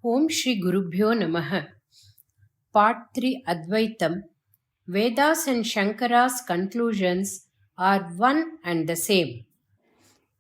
Om Shri Gurubhyo Namaha. Part 3 Advaitam. Vedas and Shankara's conclusions are one and the same.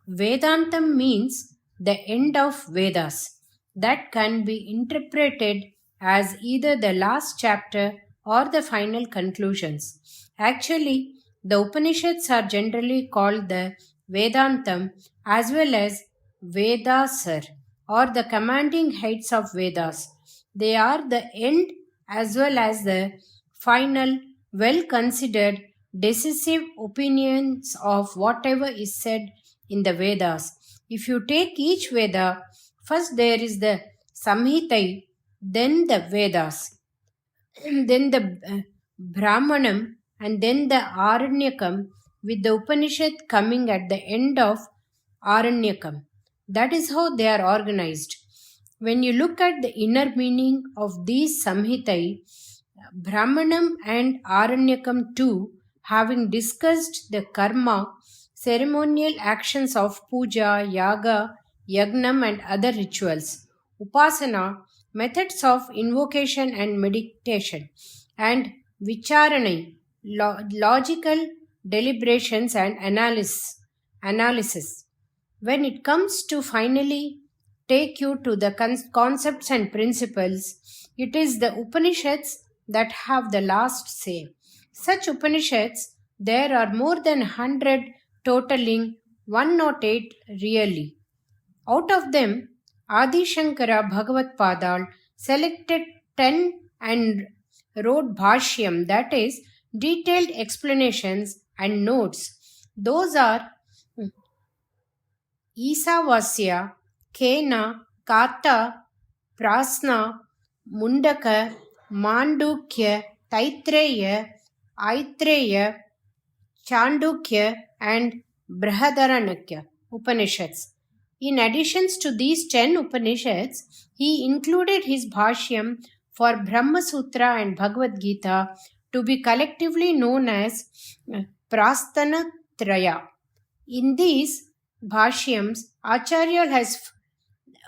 Vedantam means the end of Vedas, that can be interpreted as either the last chapter or the final conclusions. Actually, the Upanishads are generally called the Vedantam as well as Vedasar or the commanding heights of Vedas. They are the end as well as the final, well considered, decisive opinions of whatever is said in the Vedas. If you take each Veda, first there is the Samhitai, then the Vedas, then the Brahmanam, and then the Aranyakam, with the Upanishad coming at the end of Aranyakam. That is how they are organized. When you look at the inner meaning of these Samhitai, Brahmanam and Aranyakam too, having discussed the karma, ceremonial actions of puja, yaga, yagnam and other rituals, upasana, methods of invocation and meditation, and vicharana, logical deliberations and analysis. When it comes to finally take you to the concepts and principles, it is the Upanishads that have the last say. Such Upanishads, there are more than 100, totaling 108 really. Out of them, Adi Shankara Bhagavad Padal selected 10 and wrote Bhashyam, that is, detailed explanations and notes. Those are Isavasya, Kena, Kata, Prasna, Mundaka, Mandukya, Taitreya, Aitreya, Chandukya and Brihadaranyaka Upanishads. In addition to these 10 Upanishads, he included his Bhashyam for Brahma Sutra and Bhagavad Gita to be collectively known as Prasthana Traya. In these Bhashyams, Acharya has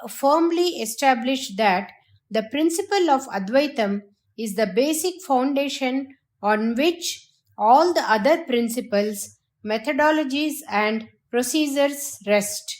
firmly established that the principle of Advaitam is the basic foundation on which all the other principles, methodologies and procedures rest.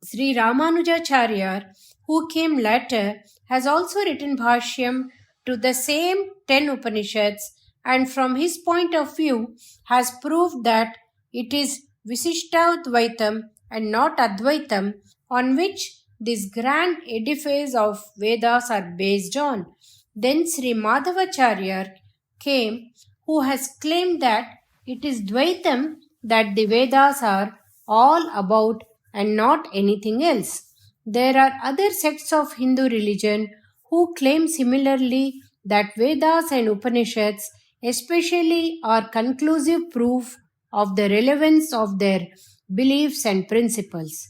Sri Ramanujacharya, who came later, has also written Bhashyam to the same 10 Upanishads and from his point of view has proved that it is Visishtadvaitam and not Advaitam on which this grand edifice of Vedas are based on. Then Sri Madhavacharya came, who has claimed that it is Dvaitam that the Vedas are all about and not anything else. There are other sects of Hindu religion who claim similarly that Vedas and Upanishads especially are conclusive proof of the relevance of their beliefs and principles.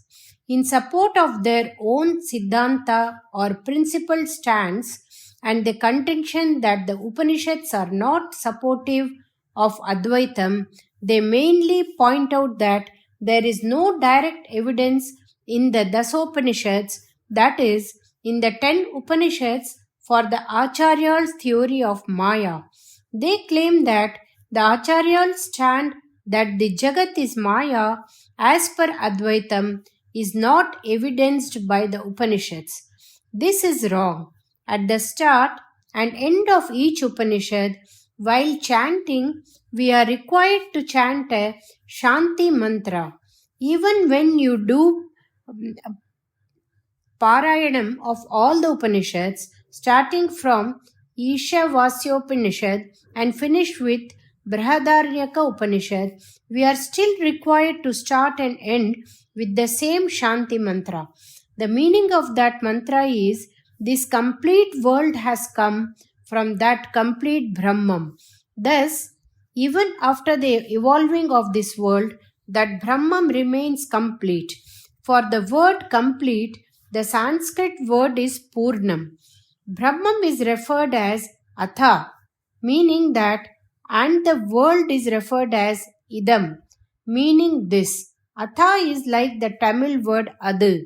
In support of their own Siddhanta or principled stance and the contention that the Upanishads are not supportive of Advaitam, they mainly point out that there is no direct evidence in the Dasopanishads, that is, in the 10 Upanishads, for the Acharyas' theory of Maya. They claim that the Acharyas stand that the Jagat is Maya as per Advaitam is not evidenced by the Upanishads. This is wrong. At the start and end of each Upanishad, while chanting, we are required to chant a Shanti mantra. Even when you do Parayanam of all the Upanishads, starting from Ishavasyopanishad and finish with Brihadaranyaka Upanishad, we are still required to start and end with the same Shanti mantra. The meaning of that mantra is, this complete world has come from that complete Brahman. Thus, even after the evolving of this world, that Brahman remains complete. For the word complete, the Sanskrit word is Purnam. Brahman is referred as Atha, meaning that, and the world is referred as Idam, meaning this. Atha is like the Tamil word Adu,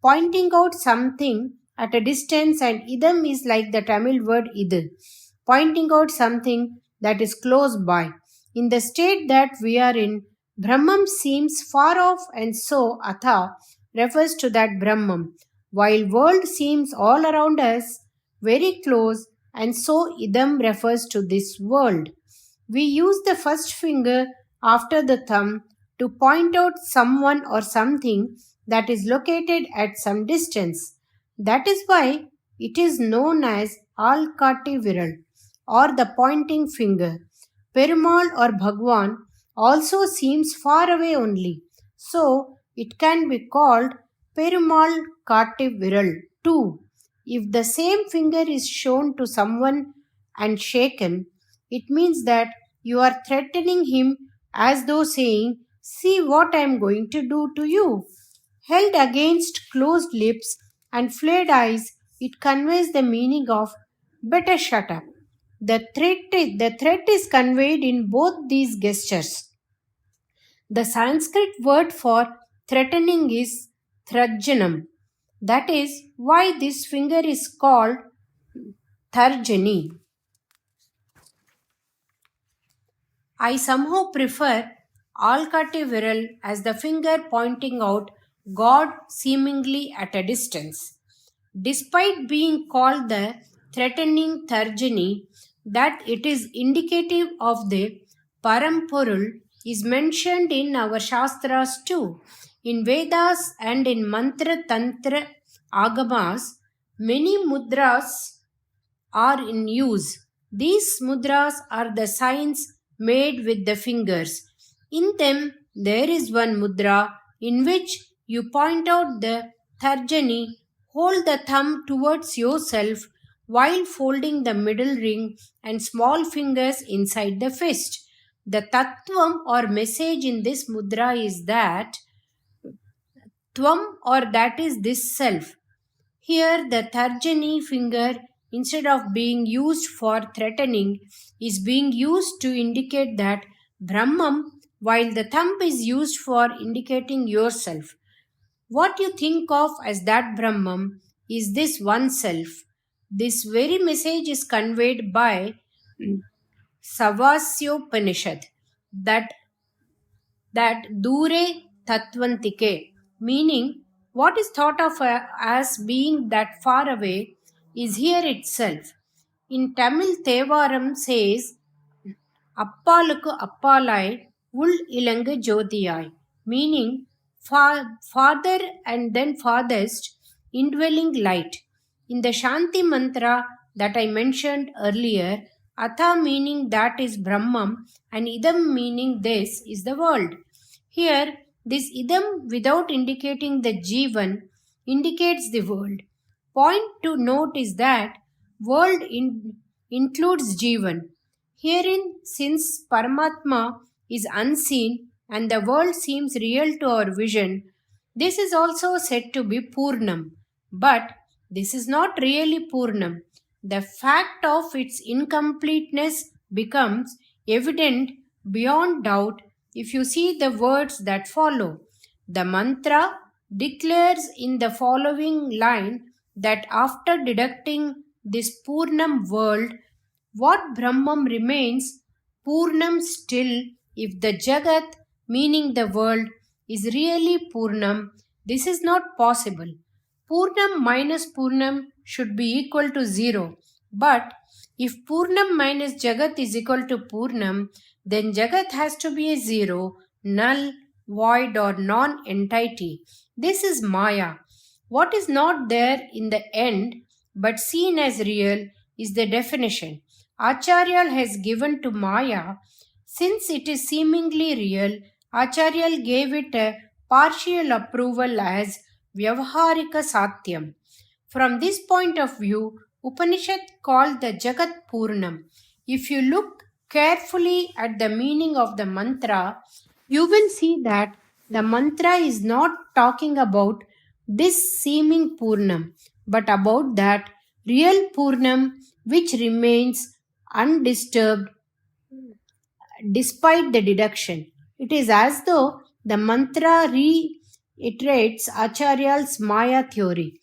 pointing out something at a distance, and idam is like the Tamil word idu, pointing out something that is close by. In the state that we are in, Brahman seems far off, and so Atha refers to that Brahman, while world seems all around us, very close, and so idam refers to this world. We use the first finger after the thumb to point out someone or something that is located at some distance. That is why it is known as Alkati Viral or the pointing finger. Perumal or Bhagwan also seems far away only, so it can be called Perumal Kati Viral too. If the same finger is shown to someone and shaken, it means that you are threatening him as though saying, "See what I am going to do to you." Held against closed lips and flared eyes, it conveys the meaning of "better shut up." The threat is conveyed in both these gestures. The Sanskrit word for threatening is tharjanam. That is why this finger is called tharjani. I somehow prefer Alkati Viral as the finger pointing out God seemingly at a distance. Despite being called the threatening Tharjani, that it is indicative of the Parampurul is mentioned in our Shastras too. In Vedas and in Mantra Tantra Agamas, many mudras are in use. These mudras are the signs made with the fingers. In them, there is one mudra in which you point out the Tharjani, hold the thumb towards yourself while folding the middle ring and small fingers inside the fist. The tattvam or message in this mudra is that Tvam or that is this self. Here, the Tharjani finger, instead of being used for threatening, is being used to indicate that Brahman, while the thumb is used for indicating yourself. What you think of as that Brahman is this one self. This very message is conveyed by Savasyopanishad, that dure tattvantike, meaning what is thought of as being that far away is here itself. In Tamil, Thevaram says, Appalukku appalai ul ilangu jyotiyai, meaning farther and then farthest indwelling light. In the Shanti mantra that I mentioned earlier, Atha meaning that is Brahman and Idam meaning this is the world. Here, this Idam without indicating the Jivan indicates the world. Point to note is that world includes Jivan. Herein, since Paramatma is unseen and the world seems real to our vision, this is also said to be Purnam. But this is not really Purnam. The fact of its incompleteness becomes evident beyond doubt if you see the words that follow. The mantra declares in the following line that after deducting this Purnam world, what Brahman remains Purnam still if the Jagat, meaning the world, is really Purnam. This is not possible. Purnam minus Purnam should be equal to 0. But if Purnam minus Jagat is equal to Purnam, then Jagat has to be a 0, null, void or non-entity. This is Maya. What is not there in the end but seen as real is the definition Acharya has given to Maya. Since it is seemingly real, Acharya gave it a partial approval as Vyavaharika Satyam. From this point of view, Upanishad called the Jagat Purnam. If you look carefully at the meaning of the mantra, you will see that the mantra is not talking about this seeming Purnam, but about that real Purnam which remains undisturbed despite the deduction. It is as though the mantra reiterates Acharya's Maya theory.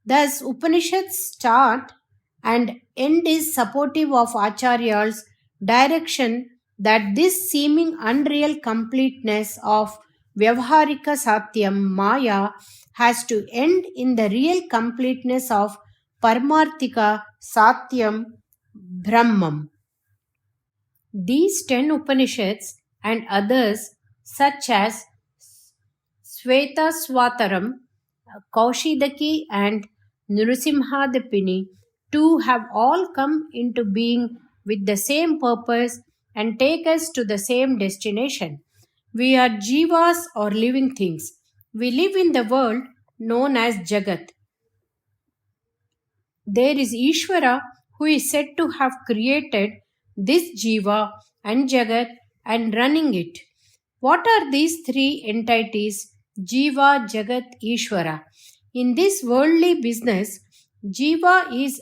Thus, Upanishads start and end is supportive of Acharya's direction that this seeming unreal completeness of Vyavharika Satyam Maya has to end in the real completeness of Paramarthika Satyam Brahmam. These 10 Upanishads and others, such as Svetaswataram, Kaushidaki, and Nrusimhadipini, too have all come into being with the same purpose and take us to the same destination. We are jivas or living things. We live in the world known as Jagat. There is Ishvara who is said to have created this Jiva and Jagat and running it. What are these three entities, Jiva, Jagat, Ishvara? In this worldly business, Jiva is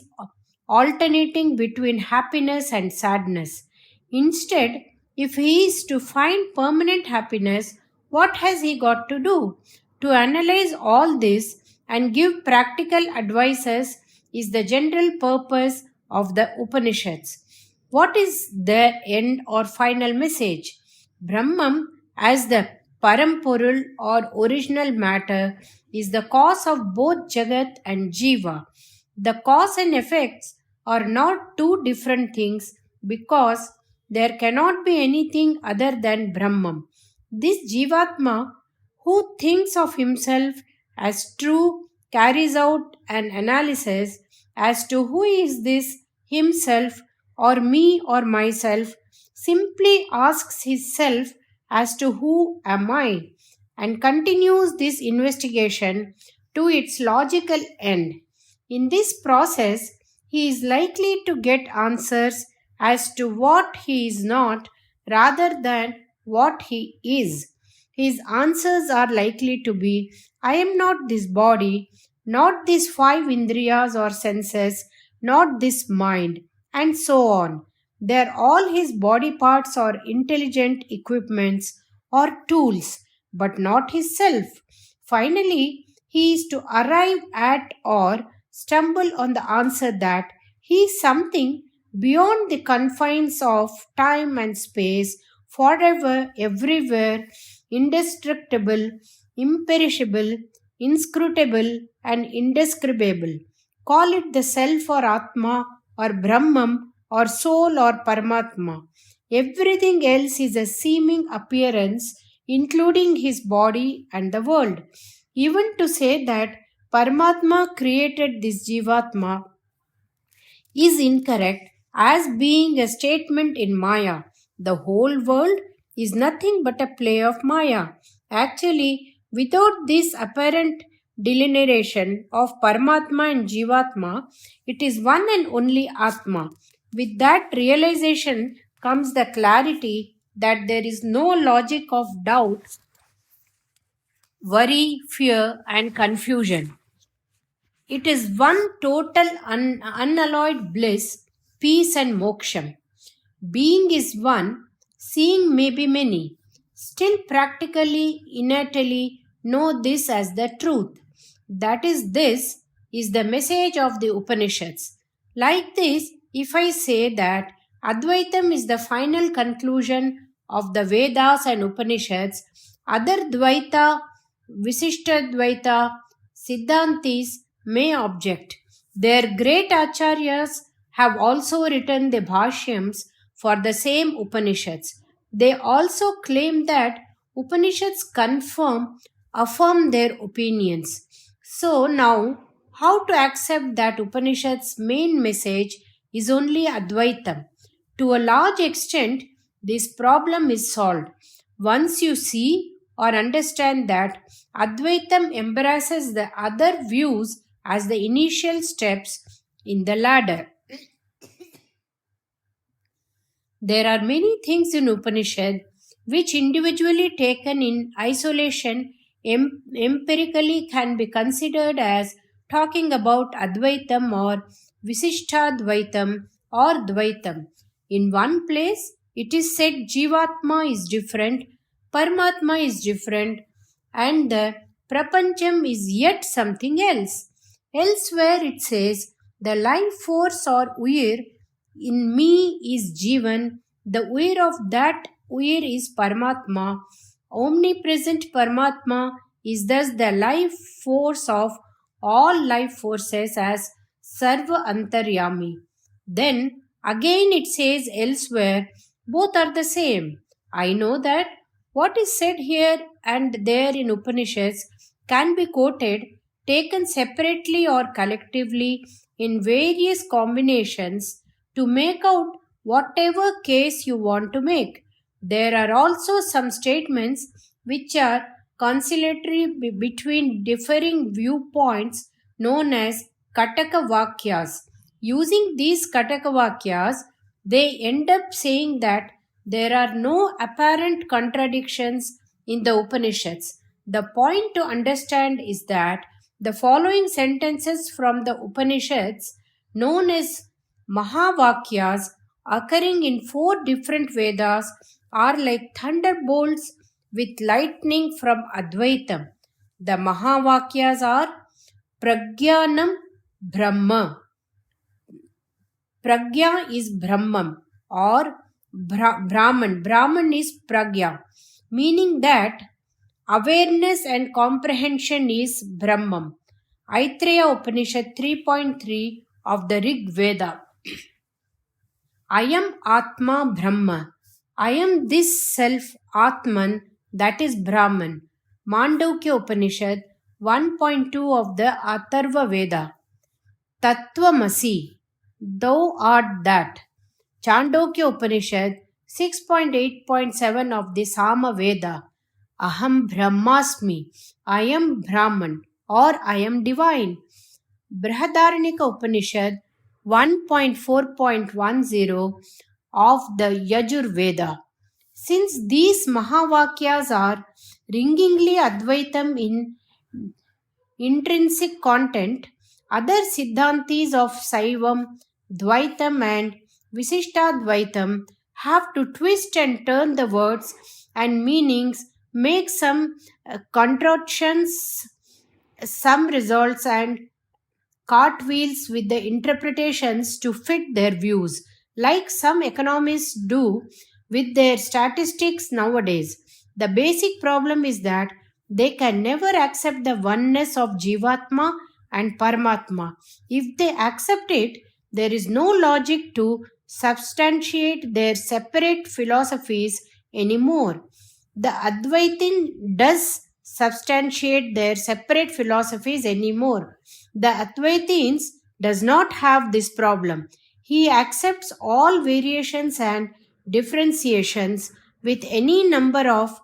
alternating between happiness and sadness. Instead, if he is to find permanent happiness, what has he got to do? To analyze all this and give practical advices is the general purpose of the Upanishads. What is their end or final message? Brahman, as the Parampurul or original matter, is the cause of both Jagat and Jiva. The cause and effects are not two different things because there cannot be anything other than Brahman. This Jivatma, who thinks of himself as true, carries out an analysis as to who is this himself or me or myself, simply asks himself as to who am I, and continues this investigation to its logical end. In this process, he is likely to get answers as to what he is not rather than what he is. His answers are likely to be I am not this body, not these five indriyas or senses, not this mind, and so on. They're all his body parts or intelligent equipments or tools, but not his self. Finally, he is to arrive at or stumble on the answer that he is something beyond the confines of time and space, forever, everywhere, indestructible, imperishable, inscrutable, and indescribable. Call it the self or Atma or Brahman or soul or Paramatma. Everything else is a seeming appearance, including his body and the world. Even to say that Paramatma created this Jivatma is incorrect as being a statement in Maya. The whole world is nothing but a play of Maya. Actually, without this apparent delineation of Paramatma and Jivatma, it is one and only Atma. With that realization comes the clarity that there is no logic of doubt, worry, fear, and confusion. It is one total unalloyed bliss, peace, and moksham. Being is one, seeing may be many. Still, practically, innately know this as the truth. This is the message of the Upanishads. Like this, if I say that Advaitam is the final conclusion of the Vedas and Upanishads, other Dvaita, Visishtadvaita, Siddhantis may object. Their great acharyas have also written the bhashyams for the same Upanishads. They also claim that Upanishads affirm their opinions. So now, how to accept that Upanishad's main message is only Advaitam? To a large extent, this problem is solved. Once you see or understand that Advaitam embraces the other views as the initial steps in the ladder. There are many things in Upanishad which individually taken in isolation empirically can be considered as talking about Advaitam or Visishtadvaitam or Dvaitam. In one place, it is said Jivatma is different, Paramatma is different, and the Prapancham is yet something else. Elsewhere it says, the life force or Uir in me is Jivan, the Uir of that Uir is Paramatma. Omnipresent Paramatma is thus the life force of all life forces as Sarva Antaryami. Then again it says elsewhere, both are the same. I know that what is said here and there in Upanishads can be quoted, taken separately or collectively in various combinations to make out whatever case you want to make. There are also some statements which are conciliatory between differing viewpoints known as Kataka Vakyas. Using these Kataka Vakyas, they end up saying that there are no apparent contradictions in the Upanishads. The point to understand is that the following sentences from the Upanishads, known as Mahavakyas, occurring in 4 different Vedas, are like thunderbolts with lightning from Advaitam. The Mahavakyas are Pragyanam Brahma. Pragya is Brahman or Brahman. Brahman is Pragya, meaning that awareness and comprehension is Brahman. Aitreya Upanishad 3.3 of the Rig Veda. I am Atma Brahma. I am this self Atman, that is Brahman. Mandukya Upanishad 1.2 of the Atharva Veda. Tattvamasi, thou art that. Chandogya Upanishad 6.8.7 of the Sama Veda. Aham Brahmasmi, I am Brahman or I am divine. Brihadaranyaka Upanishad 1.4.10 of the Yajur Veda. Since these Mahavakyas are ringingly Advaitam in intrinsic content, other Siddhantis of Saivam, Dvaitam and Visishtadvaitam have to twist and turn the words and meanings, make some contortions, some results and cartwheels with the interpretations to fit their views, like some economists do with their statistics nowadays. The basic problem is that they can never accept the oneness of Jivatma and Paramatma. If they accept it, there is no logic to substantiate their separate philosophies anymore. The Advaitin does substantiate their separate philosophies anymore. The Advaitins does not have this problem. He accepts all variations and differentiations with any number of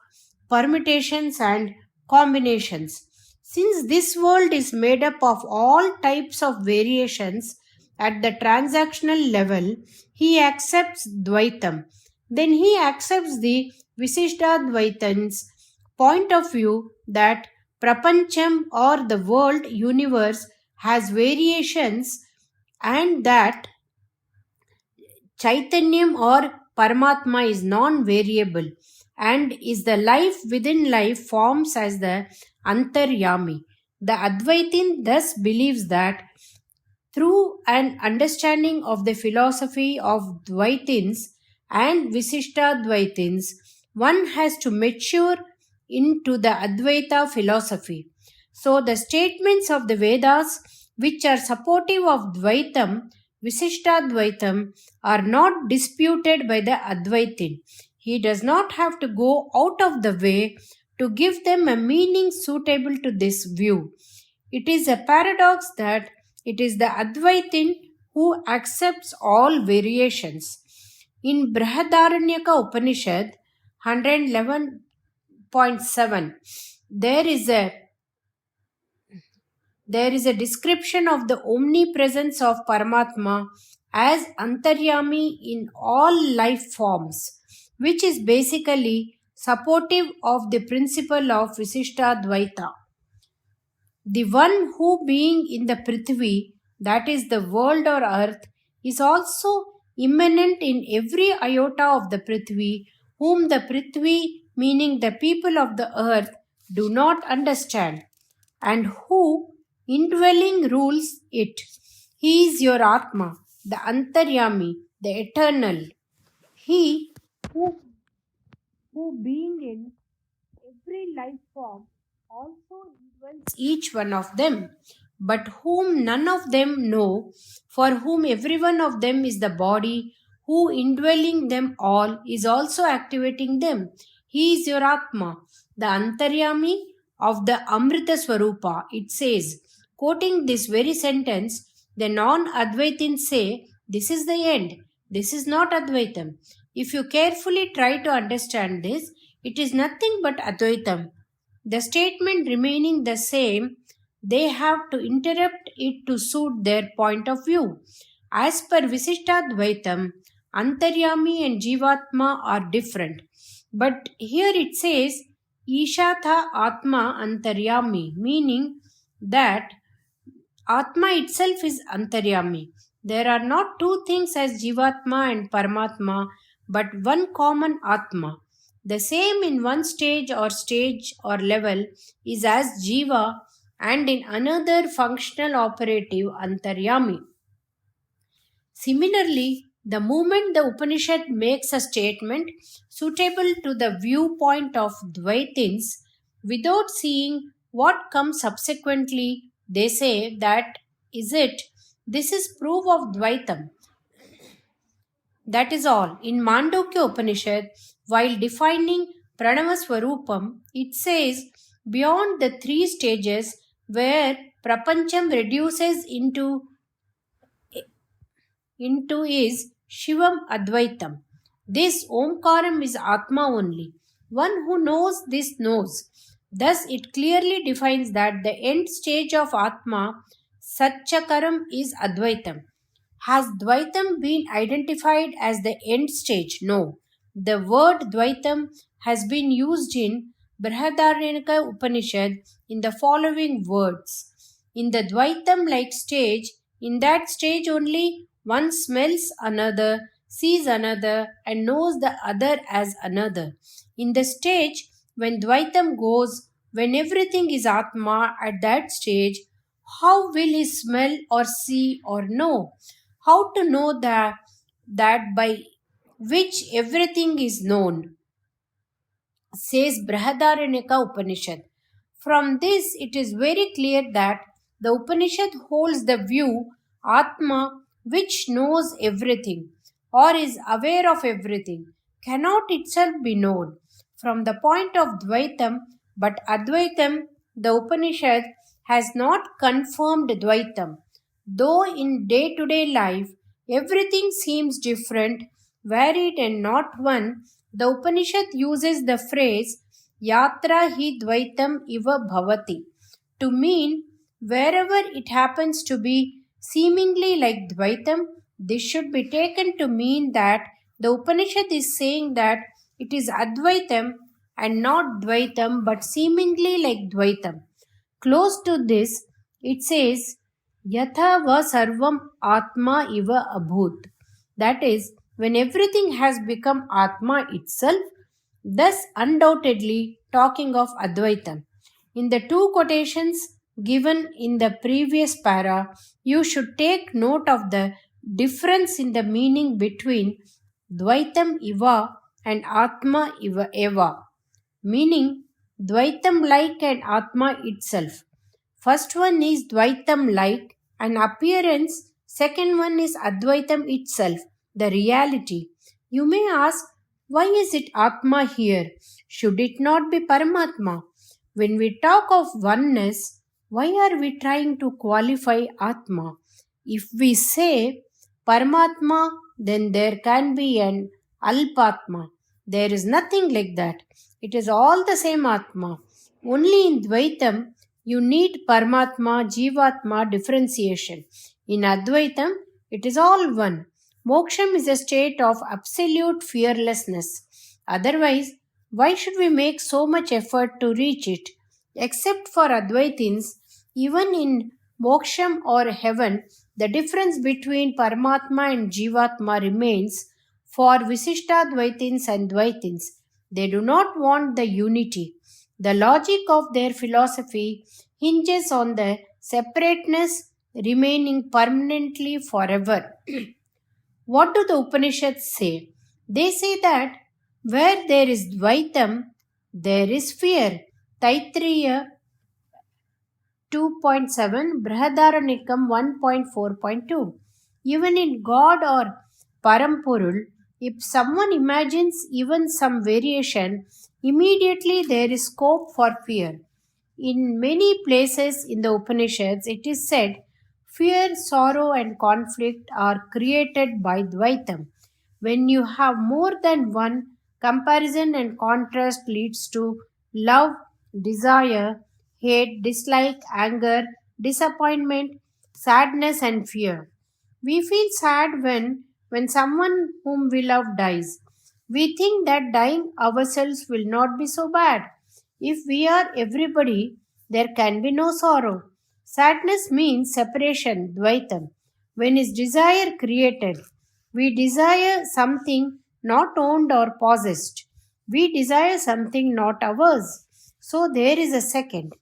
permutations and combinations. Since this world is made up of all types of variations at the transactional level, he accepts Dvaitam. Then he accepts the Visishtadvaitan's point of view that Prapancham or the world universe has variations and that Chaitanyam or Paramatma is non-variable and is the life within life forms as the Antaryami. The Advaitin thus believes that through an understanding of the philosophy of Dvaitins and Visishtadvaitins, one has to mature into the Advaita philosophy. So the statements of the Vedas which are supportive of Dvaitam, Visishtadvaitam, are not disputed by the Advaitin. He does not have to go out of the way to give them a meaning suitable to this view. It is a paradox that it is the Advaitin who accepts all variations. In Brihadaranyaka Upanishad 111.7, there is a description of the omnipresence of Paramatma as Antaryami in all life forms, which is basically supportive of the principle of Visishtadvaita. The one who being in the Prithvi, that is the world or earth, is also immanent in every iota of the Prithvi, whom the Prithvi, meaning the people of the earth, do not understand, and who indwelling rules it. He is your Atma, the Antaryami, the eternal. He who being in every life form also indwells each one of them, but whom none of them know, for whom every one of them is the body, who indwelling them all is also activating them. He is your Atma, the Antaryami of the Amrita Swarupa. It says, quoting this very sentence, the non-Advaitins say, this is the end. This is not Advaitam. If you carefully try to understand this, it is nothing but Advaitam. The statement remaining the same, they have to interrupt it to suit their point of view. As per Visishtadvaitam, Antaryami and Jivatma are different. But here it says, Ishatha Atma Antaryami, meaning that Atma itself is Antaryami. There are not two things as Jivatma and Paramatma, but one common Atma. The same in one stage or level is as Jiva and in another functional operative Antaryami. Similarly, the moment the Upanishad makes a statement suitable to the viewpoint of Dvaitins, without seeing what comes subsequently, they say that is it. This is proof of Dvaitam. That is all. In Mandukya Upanishad, while defining Pranava Swarupam, it says beyond the three stages where Prapancham reduces into is Shivam Advaitam. This Omkaram is Atma only. One who knows this knows. Thus, it clearly defines that the end stage of Atma, Satchakaram, is Advaitam. Has Dvaitam been identified as the end stage? No. The word Dvaitam has been used in Brihadaranyaka Upanishad in the following words. In the Dvaitam-like stage, in that stage only, one smells another, sees another, and knows the other as another. In the stage when Dvaitam goes, when everything is Atma at that stage, how will he smell or see or know? How to know that by which everything is known? Says Brihadaranyaka Upanishad. From this, it is very clear that the Upanishad holds the view Atma, which knows everything or is aware of everything, cannot itself be known from the point of Dvaitam, but Advaitam, the Upanishad has not confirmed Dvaitam. Though in day-to-day life everything seems different, varied and not one, the Upanishad uses the phrase Yatra hi Dvaitam iva bhavati to mean wherever it happens to be seemingly like Dvaitam. This should be taken to mean that the Upanishad is saying that it is Advaitam and not Dvaitam but seemingly like Dvaitam. Close to this, it says Yatha va sarvam atma iva abhut. That is, when everything has become Atma itself, thus undoubtedly talking of Advaitam. In the two quotations given in the previous para, you should take note of the difference in the meaning between Dvaitam iva and Atma iva eva, meaning Dvaitam like and Atma itself. First one is Dvaitam like an appearance, second one is Advaitam itself, the reality. You may ask, why is it Atma here? Should it not be Paramatma? When we talk of oneness, why are we trying to qualify Atma? If we say Paramatma, then there can be an Alpatma. There is nothing like that. It is all the same Atma. Only in Dvaitam, you need Paramatma, Jivatma differentiation. In Advaitam, it is all one. Moksham is a state of absolute fearlessness. Otherwise, why should we make so much effort to reach it? Except for Advaitins, even in Moksham or heaven, the difference between Paramatma and Jivatma remains for Visishtadvaitins and Dvaitins. They do not want the unity. The logic of their philosophy hinges on the separateness remaining permanently forever. What do the Upanishads say? They say that where there is Dvaitam, there is fear. Taittiriya 2.7, Brihadaranykam 1.4.2. Even in God or Parampurul, if someone imagines even some variation, immediately there is scope for fear. In many places in the Upanishads, it is said, fear, sorrow, and conflict are created by Dvaitam. When you have more than one, comparison and contrast leads to love, desire, hate, dislike, anger, disappointment, sadness, and fear. We feel sad when someone whom we love dies. We think that dying ourselves will not be so bad. If we are everybody, there can be no sorrow. Sadness means separation, Dvaitam. When is desire created? We desire something not owned or possessed. We desire something not ours. So there is a second.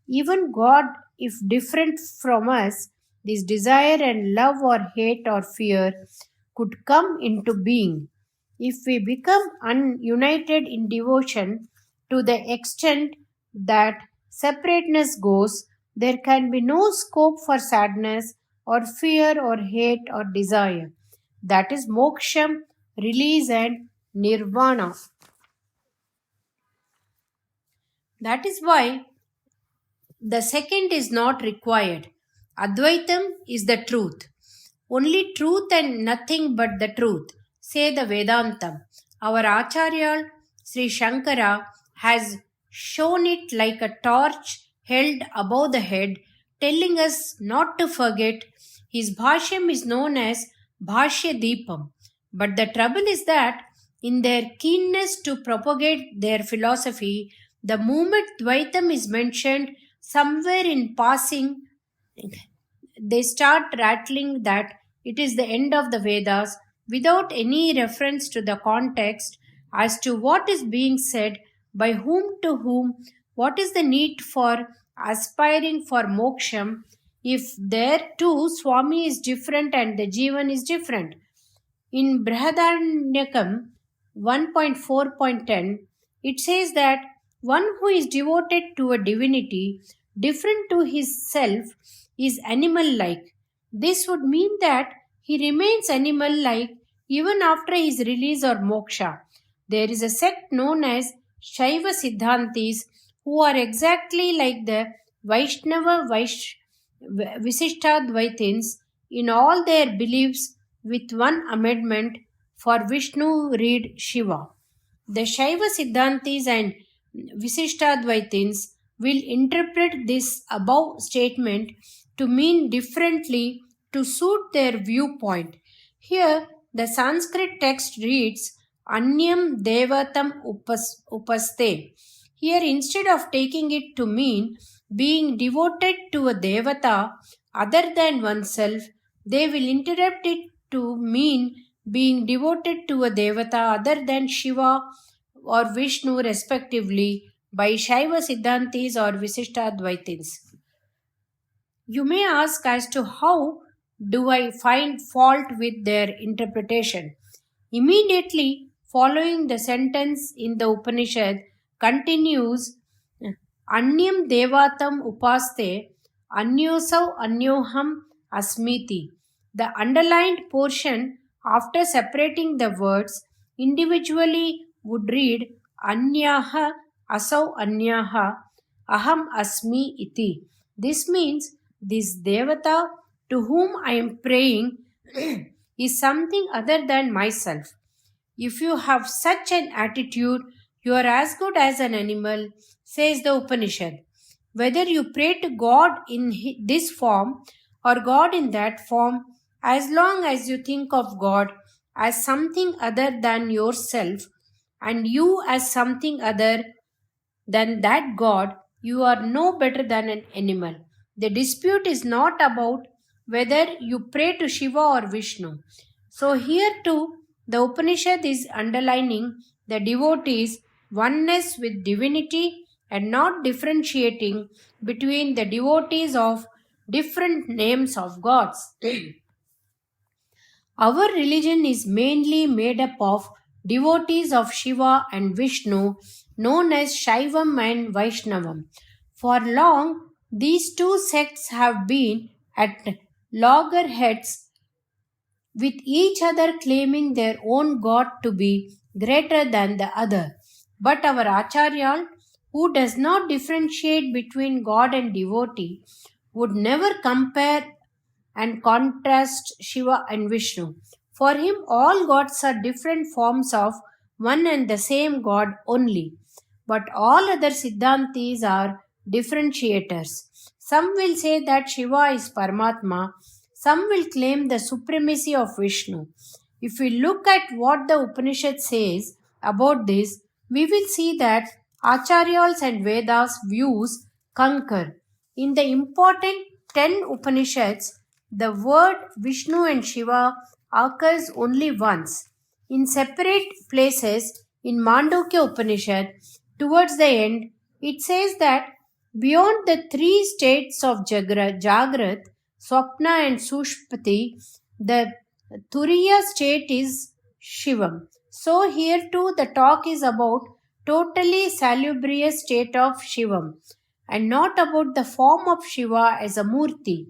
Even God, if different from us, this desire and love or hate or fear could come into being. If we become ununited in devotion to the extent that separateness goes, there can be no scope for sadness or fear or hate or desire. That is moksham, release, and nirvana. That is why the second is not required. Advaitam is the truth. Only truth and nothing but the truth, say the Vedantam. Our Acharya Sri Shankara has shown it like a torch held above the head, telling us not to forget. His Bhashyam is known as Bhashya Deepam. But the trouble is that in their keenness to propagate their philosophy, the moment Dvaitam is mentioned somewhere in passing, they start rattling that it is the end of the Vedas without any reference to the context as to what is being said, by whom to whom, what is the need for aspiring for moksham, if there too Swami is different and the Jivan is different. In Brihadaranyakam 1.4.10, it says that one who is devoted to a divinity different to his self is animal-like. This would mean that he remains animal-like even after his release or moksha. There is a sect known as Shaiva Siddhantis who are exactly like the Vaishnava Visishtadvaitins in all their beliefs, with one amendment: for Vishnu read Shiva. The Shaiva Siddhantis and Visishtadvaitins will interpret this above statement to mean differently to suit their viewpoint. Here, the Sanskrit text reads Anyam Deivathin Upaste. Here, instead of taking it to mean being devoted to a Devata other than oneself, they will interpret it to mean being devoted to a Devata other than Shiva or Vishnu respectively by Shaiva Siddhantis or Visishtadvaitins. You may ask as to how do I find fault with their interpretation. Immediately following the sentence in the Upanishad continues Anyam Devatam Upaste Anyosau Anyoham Asmiti. The underlined portion after separating the words individually would read Anyaha Asau Anyaha Aham Asmi Iti. This means this Devata to whom I am praying is something other than myself. If you have such an attitude, you are as good as an animal, says the Upanishad. Whether you pray to God in this form or God in that form, as long as you think of God as something other than yourself and you as something other than that God, you are no better than an animal. The dispute is not about whether you pray to Shiva or Vishnu. So here too, the Upanishad is underlining the devotee's oneness with divinity and not differentiating between the devotees of different names of gods. Our religion is mainly made up of devotees of Shiva and Vishnu, known as Shaivam and Vaishnavam. For long, these two sects have been at loggerheads, with each other claiming their own god to be greater than the other. But our Acharya, who does not differentiate between god and devotee, would never compare and contrast Shiva and Vishnu. For him, all gods are different forms of one and the same god only. But all other Siddhantis are differentiators. Some will say that Shiva is Paramatma, some will claim the supremacy of Vishnu. If we look at what the Upanishad says about this, we will see that Acharyas and Vedas views concur. In the important 10 Upanishads, the word Vishnu and Shiva occurs only once. In separate places in Mandukya Upanishad, towards the end, it says that beyond the three states of Jagrat, Swapna and Sushpati, the Turiya state is Shivam. So here too the talk is about totally salubrious state of Shivam and not about the form of Shiva as a Murti.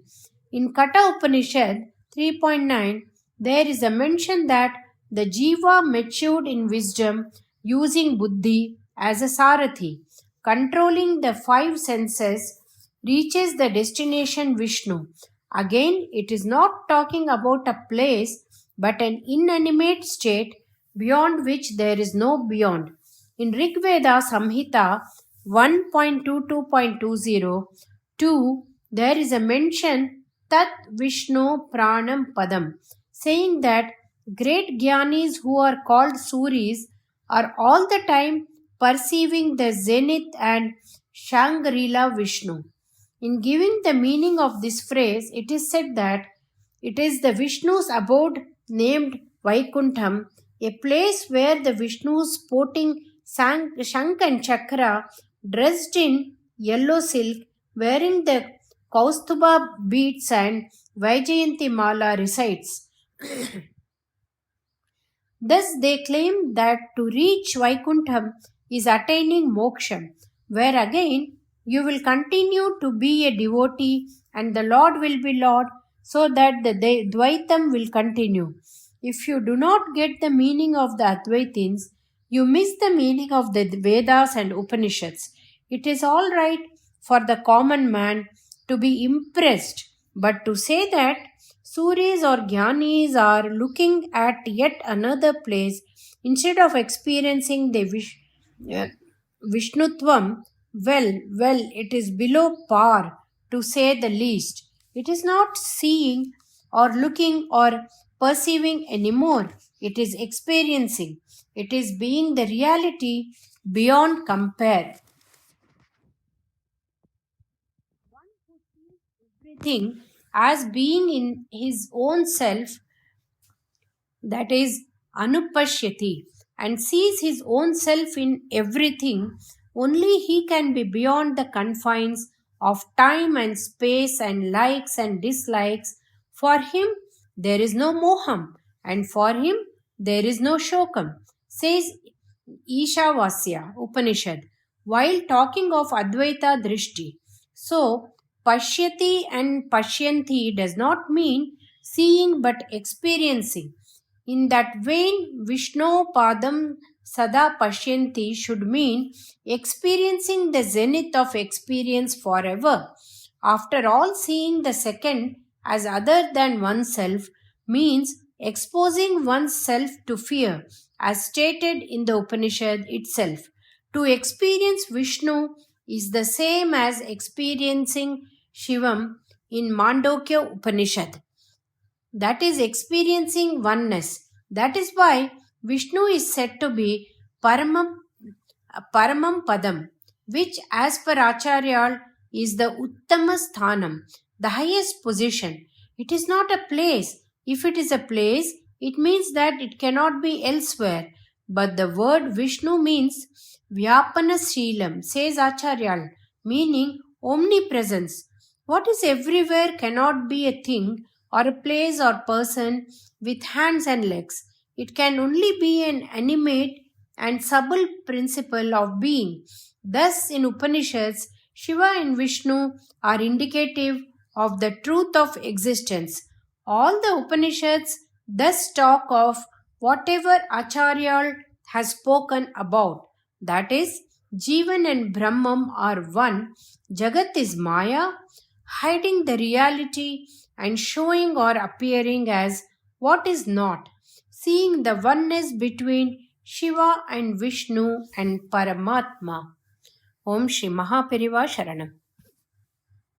In Kata Upanishad 3.9, there is a mention that the Jiva matured in wisdom using Buddhi as a Sarathi, controlling the five senses, reaches the destination Vishnu. Again, it is not talking about a place but an inanimate state beyond which there is no beyond. In Rig Veda Samhita 1.22.20, there is a mention Tat Vishnu Pranam Padam, saying that great Gyanis who are called Suris are all the time perceiving the zenith and Shangri-La Vishnu. In giving the meaning of this phrase, it is said that it is the Vishnu's abode named Vaikuntham, a place where the Vishnu sporting Shank and Chakra, dressed in yellow silk, wearing the Kaustuba beads and Vaijayanti Mala resides. Thus, they claim that to reach Vaikuntham is attaining moksha, where again you will continue to be a devotee and the Lord will be Lord, so that the Advaitam will continue. If you do not get the meaning of the Advaitins, you miss the meaning of the Vedas and Upanishads. It is all right for the common man to be impressed, but to say that Suris or Jnanis are looking at yet another place instead of experiencing the Vishnutvam, well, it is below par to say the least. It is not seeing or looking or perceiving anymore. It is experiencing. It is being the reality beyond compare. One who sees everything as being in his own self, that is anupashyati, and sees his own self in everything, only he can be beyond the confines of time and space and likes and dislikes. For him there is no moham, and for him there is no shokam, says Ishavasya Upanishad, while talking of Advaita Drishti. So, Pashyati and Pashyanti does not mean seeing but experiencing. In that vein, Vishnu Padam Sada Pashyanti should mean experiencing the zenith of experience forever. After all, seeing the second as other than oneself means exposing oneself to fear, as stated in the Upanishad itself. To experience Vishnu is the same as experiencing Shivam in Mandukya Upanishad. That is experiencing oneness. That is why Vishnu is said to be Paramam Padam, which as per Acharya is the Uttama Sthanam, the highest position. It is not a place. If it is a place, it means that it cannot be elsewhere. But the word Vishnu means Vyapana Sheelam, says Acharya, meaning omnipresence. What is everywhere cannot be a thing or a place or person with hands and legs. It can only be an animate and subtle principle of being. Thus, in Upanishads, Shiva and Vishnu are indicative of the truth of existence. All the Upanishads thus talk of whatever Acharya has spoken about. That is, Jivan and Brahman are one, Jagat is Maya, hiding the reality and showing or appearing as what is not, seeing the oneness between Shiva and Vishnu and Paramatma. Om Shri Mahaperiva Sharanam.